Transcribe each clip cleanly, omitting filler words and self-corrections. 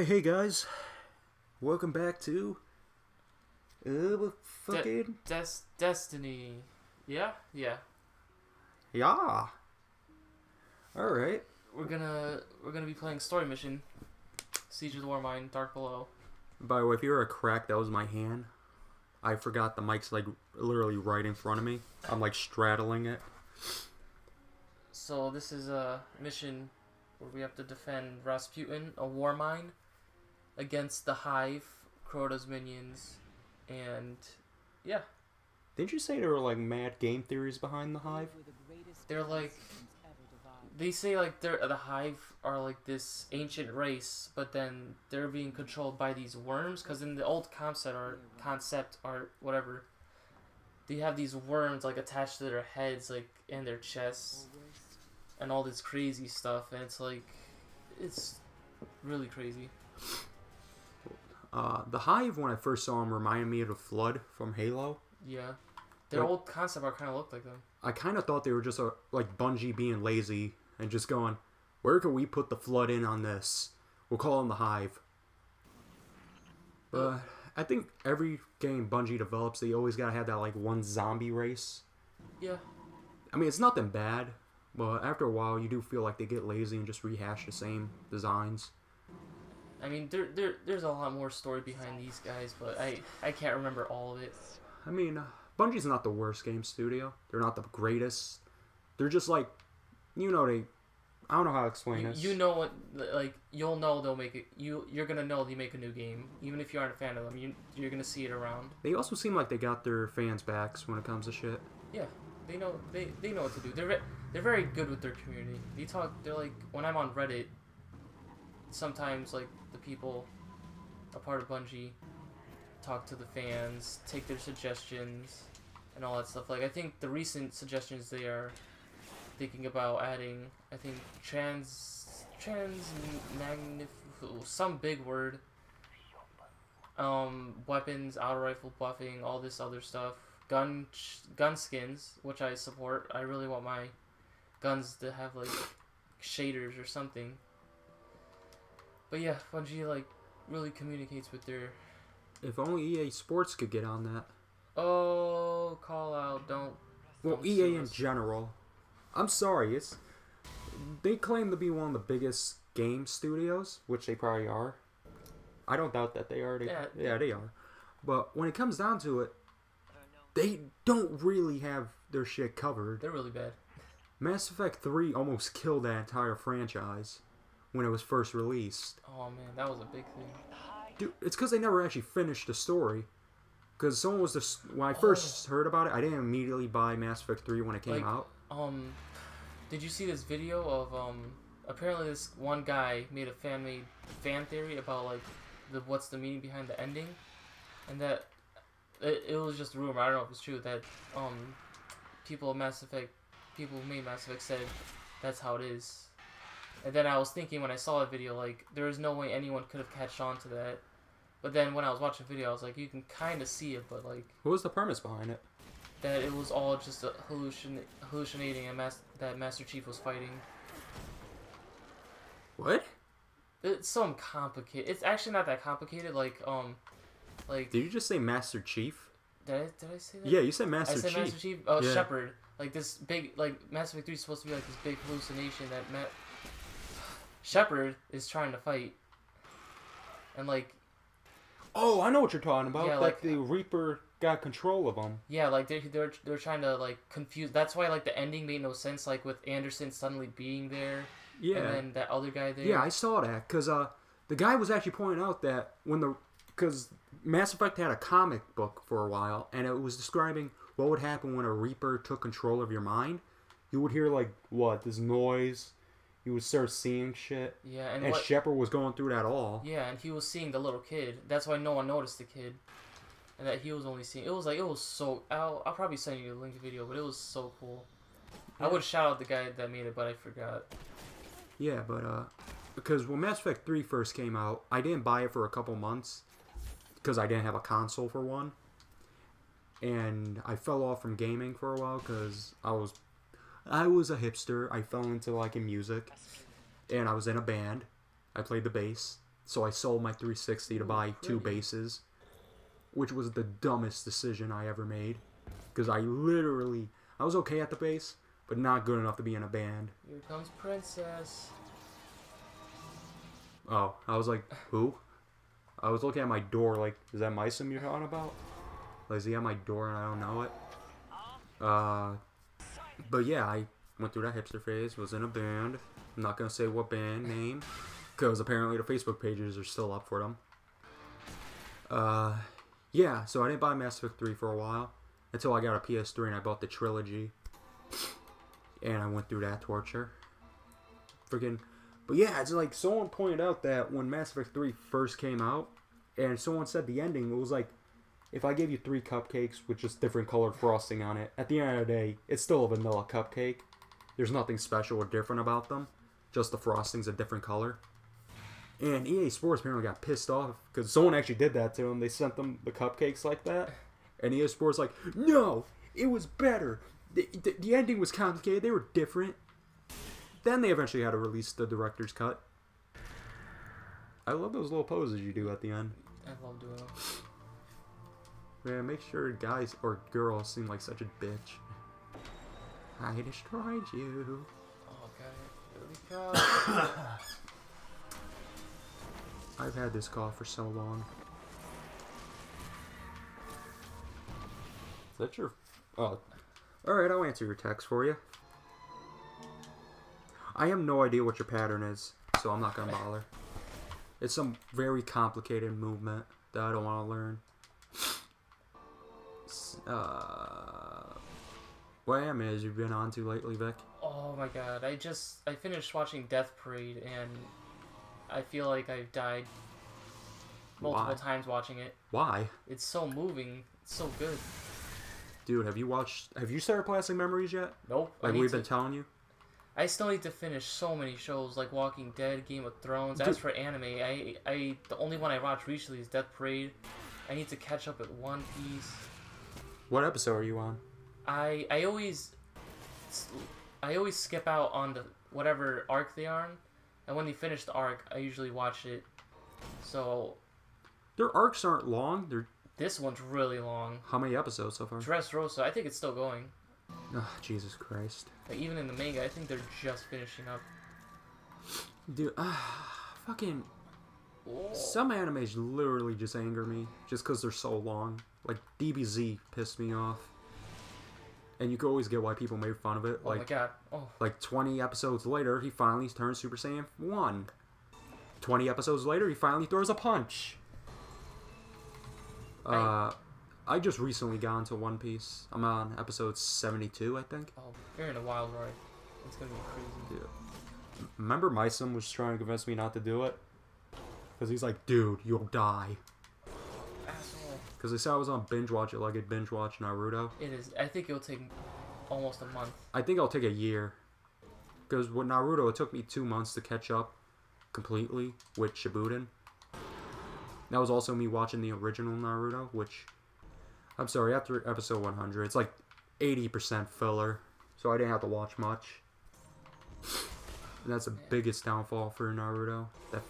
Hey guys, welcome back to fucking Destiny. Yeah. yeah. All right. We're gonna be playing story mission, Siege of the Warmind, Dark Below. By the way, if you hear a crack, that was my hand. I forgot the mic's like literally right in front of me. I'm like straddling it. So this is a mission where we have to defend Rasputin, a Warmind, against the Hive, Crota's minions, and yeah, Didn't you say there were like mad game theories behind the Hive? they're like. They say like the Hive are like this ancient race, but then they're being controlled by these worms. Because in the old concept art, whatever, they have these worms like attached to their heads, like in their chests, and all this crazy stuff. And it's really crazy. The Hive, when I first saw them, reminded me of the Flood from Halo. Yeah, their old concept art kind of looked like them. I kind of thought they were just like Bungie being lazy and just going, where can we put the Flood in on this? We'll call them the Hive. But I think every game Bungie develops, they always gotta have that like one zombie race. Yeah. I mean, it's nothing bad, but after a while, you do feel like they get lazy and just rehash the same designs. I mean, there's a lot more story behind these guys, but I can't remember all of it. I mean, Bungie's not the worst game studio. They're not the greatest. They're just like, I don't know how to explain this. You know what, like, you'll know they'll make it, you're gonna know they make a new game. Even if you aren't a fan of them, you're gonna see it around. They also seem like they got their fans' backs when it comes to shit. Yeah, they know what to do. They're very good with their community. They're like, when I'm on Reddit, sometimes, like, the people a part of Bungie talk to the fans, take their suggestions, and all that stuff. Like, I think the recent suggestions they are thinking about adding, I think, some big word, weapons, auto rifle buffing, all this other stuff, gun skins, which I support. I really want my guns to have like shaders or something. But yeah, Bungie like really communicates with their. If only EA Sports could get on that. Oh, call out! Don't. Well, EA in general. I'm sorry, they claim to be one of the biggest game studios, which they probably are. I don't doubt that they are. Yeah, they are. But when it comes down to it, they don't really have their shit covered. They're really bad. Mass Effect 3 almost killed that entire franchise when it was first released. Oh man, that was a big thing. Dude, it's because they never actually finished the story. Because when I first heard about it, I didn't immediately buy Mass Effect 3 when it came out. Did you see this video of apparently this one guy made a fan theory about like what's the meaning behind the ending, and that it was just a rumor. I don't know if it's true that people who made Mass Effect said that's how it is. And then I was thinking when I saw the video, like, there is no way anyone could have catched on to that. But then when I was watching the video, I was like, you can kind of see it, but like. What was the premise behind it? That it was all just a hallucinating that Master Chief was fighting. What? It's some complicated. It's actually not that complicated. Like. Did you just say Master Chief? Did I say that? Yeah, you said Master Chief. I said Master Chief. Oh, yeah. Shepard. Like this big, like Mass Effect 3 is supposed to be like this big hallucination that Shepard is trying to fight, and like. Oh, I know what you're talking about. Yeah, like the Reaper got control of them. Yeah, like they're trying to like confuse. That's why like the ending made no sense. Like with Anderson suddenly being there. Yeah. And then that other guy there. Yeah, I saw that because the guy was actually pointing out that because Mass Effect had a comic book for a while, and it was describing what would happen when a Reaper took control of your mind. You would hear like this noise. You would start seeing shit. Yeah, and Shepard was going through that all. Yeah, and he was seeing the little kid. That's why no one noticed the kid, and that he was only seeing. It was so. I'll probably send you a link to the video, but it was so cool. Yeah. I would shout out the guy that made it, but I forgot. Yeah, but because when Mass Effect 3 first came out, I didn't buy it for a couple months because I didn't have a console for one, and I fell off from gaming for a while because I was a hipster. I fell into liking music, and I was in a band. I played the bass, So I sold my 360 to buy 2 bases, which was the dumbest decision I ever made. Because I was okay at the base, but not good enough to be in a band. Here comes Princess. Oh, I was like, who? I was looking at my door like, is that Mysum you're talking about? Like, is he at my door and I don't know it? But yeah, I went through that hipster phase, was in a band. I'm not going to say what band name, because apparently the Facebook pages are still up for them. Yeah, so I didn't buy Mass Effect 3 for a while, until I got a PS3 and I bought the trilogy. And I went through that torture. But yeah, it's like someone pointed out that when Mass Effect 3 first came out, and someone said the ending, it was like, if I gave you 3 cupcakes with just different colored frosting on it, at the end of the day, it's still a vanilla cupcake. There's nothing special or different about them. Just the frosting's a different color. And EA Sports apparently got pissed off because someone actually did that to them. They sent them the cupcakes like that. And EA Sports like, no, it was better. The ending was complicated. They were different. Then they eventually had to release the director's cut. I love those little poses you do at the end. I love doing them. Man, make sure guys or girls seem like such a bitch. I destroyed you. Oh, God. Here we go. I've had this cough for so long. Is that your... Oh. Alright, I'll answer your text for you. I have no idea what your pattern is, so I'm not gonna bother. It's some very complicated movement that I don't want to learn. What anime has you been on to lately, Vic? Oh my god, I finished watching Death Parade and I feel like I've died multiple times watching it. Why? It's so moving. It's so good. Dude, have you started Plastic Memories yet? Nope. Like we've been telling you? I still need to finish so many shows like Walking Dead, Game of Thrones. Dude. As for anime, the only one I watched recently is Death Parade. I need to catch up at One Piece. What episode are you on? I always skip out on the whatever arc they are on, and when they finish the arc, I usually watch it. So their arcs aren't long. This one's really long. How many episodes so far? Dressrosa, I think it's still going. Oh, Jesus Christ. Like, even in the manga, I think they're just finishing up. Dude, fucking... Some animes literally just anger me, just because they're so long. Like, DBZ pissed me off. And you can always get why people made fun of it. Oh my god. Oh. Like, 20 episodes later, he finally turns Super Saiyan 1. 20 episodes later, he finally throws a punch. I just recently got into One Piece. I'm on episode 72, I think. Oh, you're in a wild ride. It's gonna be crazy. Dude. Remember Mysum was trying to convince me not to do it? Because he's like, dude, you'll die. Asshole. Because they said I was on binge watch it like I'd binge watch Naruto. It is. I think it'll take almost a month. I think I'll take a year. Because with Naruto, it took me 2 months to catch up completely with Shippuden. That was also me watching the original Naruto, which... I'm sorry, after episode 100, it's like 80% filler, so I didn't have to watch much. And that's the biggest downfall for Naruto. That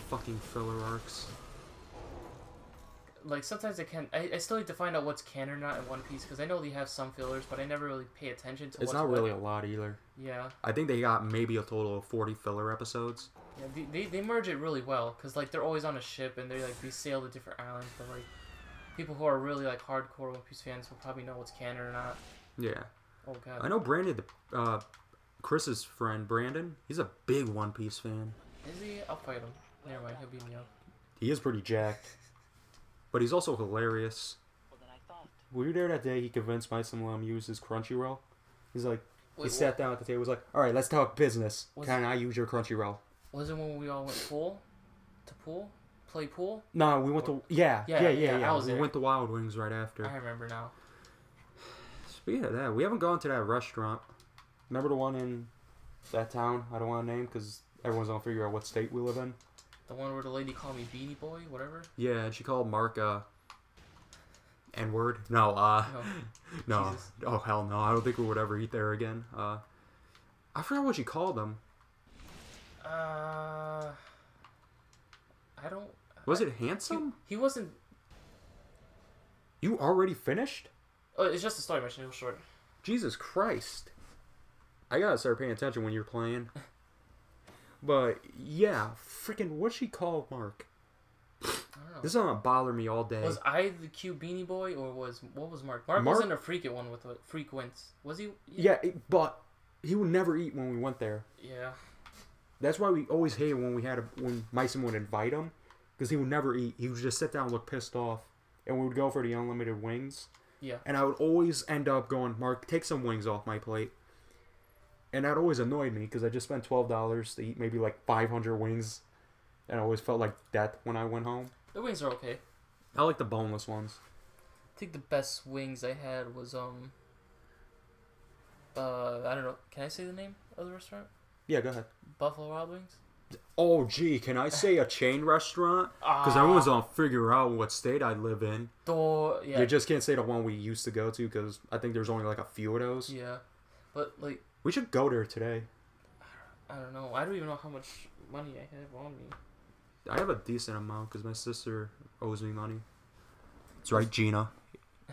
fucking filler arcs. Like, sometimes I still need to find out what's canon or not in One Piece, because I know they have some fillers, but I never really pay attention to what's It's not really a lot either. Yeah. I think they got maybe a total of 40 filler episodes. Yeah, they merge it really well, because, like, they're always on a ship, and they sail to different islands, but, like, people who are really, like, hardcore One Piece fans will probably know what's canon or not. Yeah. Oh, God. I know Brandon, Chris's friend, Brandon, he's a big One Piece fan. Is he? I'll fight him. Never mind, he'll beat me up. He is pretty jacked. But he's also hilarious. Were you there that day he convinced my son to let him use his Crunchyroll? He's like, he sat down at the table, was like, alright, let's talk business. Can I use your Crunchyroll? Was it when we all went play pool? No, we went to... Yeah. I was we went to Wild Wings right after. I remember now. Speaking of that, we haven't gone to that restaurant. Remember the one in that town? I don't want to name because everyone's going to figure out what state we live in. The one where the lady called me Beanie Boy, whatever? Yeah, and she called Mark, N-word? No, no. Jesus. Oh, hell no. I don't think we would ever eat there again. I forgot what she called them. I I don't. Was it handsome? He wasn't. You already finished? Oh, it's just a story mission. It was short. Jesus Christ. I gotta start paying attention when you're playing. But, yeah. Freaking, what'd she call Mark? I don't know. This is gonna bother me all day. Was I the cute beanie boy, or what was Mark? Mark wasn't a freaking one with frequents. Was he? Yeah, but he would never eat when we went there. Yeah. That's why we always hated when Myson would invite him, because he would never eat. He would just sit down and look pissed off, and we would go for the unlimited wings. Yeah. And I would always end up going, Mark, take some wings off my plate. And that always annoyed me, because I just spent $12 to eat maybe like 500 wings, and I always felt like death when I went home. The wings are okay. I like the boneless ones. I think the best wings I had was I don't know. Can I say the name of the restaurant? Yeah, go ahead. Buffalo Wild Wings. Oh, gee, can I say a chain restaurant? Because everyone's gonna figure out what state I live in. Yeah. You just can't say the one we used to go to, because I think there's only like a few of those. Yeah, but like. We should go there today. I don't know. I don't even know how much money I have on me. I have a decent amount because my sister owes me money. That's right, Gina.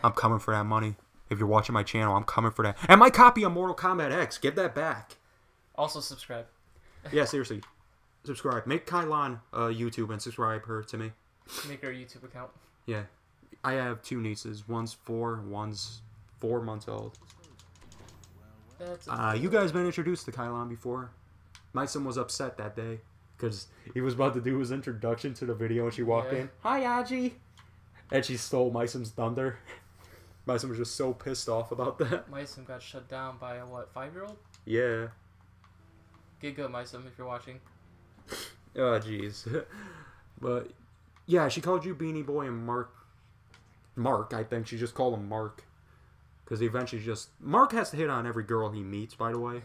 I'm coming for that money. If you're watching my channel, I'm coming for that. And my copy of Mortal Kombat X, give that back. Also subscribe. Yeah, seriously. Subscribe. Make Kylon YouTube and subscribe her to me. Make her a YouTube account. Yeah. I have 2 nieces. One's 4, one's 4 months old. You guys been introduced to Kylon before? My son was upset that day because he was about to do his introduction to the video and she walked in. Hi, Aji! And she stole Myson's thunder. Myson was just so pissed off about that. Myson got shut down by a, 5-year-old? Yeah. Get good, Myson, if you're watching. Oh, jeez. But, yeah, she called you Beanie Boy and Mark, I think. She just called him Mark. Because eventually Mark has to hit on every girl he meets, by the way.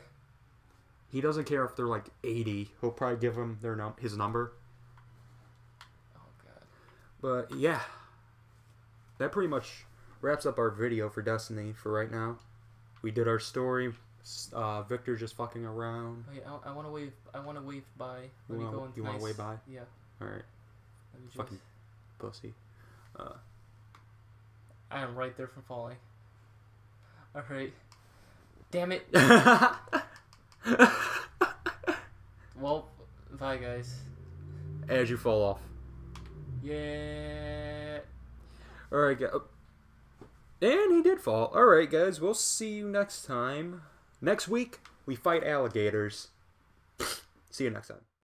He doesn't care if they're like 80. He'll probably give them his number. Oh, God. But, yeah. That pretty much wraps up our video for Destiny for right now. We did our story. Victor just fucking around. Wait, I want to wave bye. Let me go into You want to wave bye? Yeah. Alright. Fucking pussy. I am right there from falling. Alright. Damn it. Well, bye, guys. As you fall off. Yeah. Alright, guys. And he did fall. Alright, guys. We'll see you next time. Next week, we fight alligators. See you next time.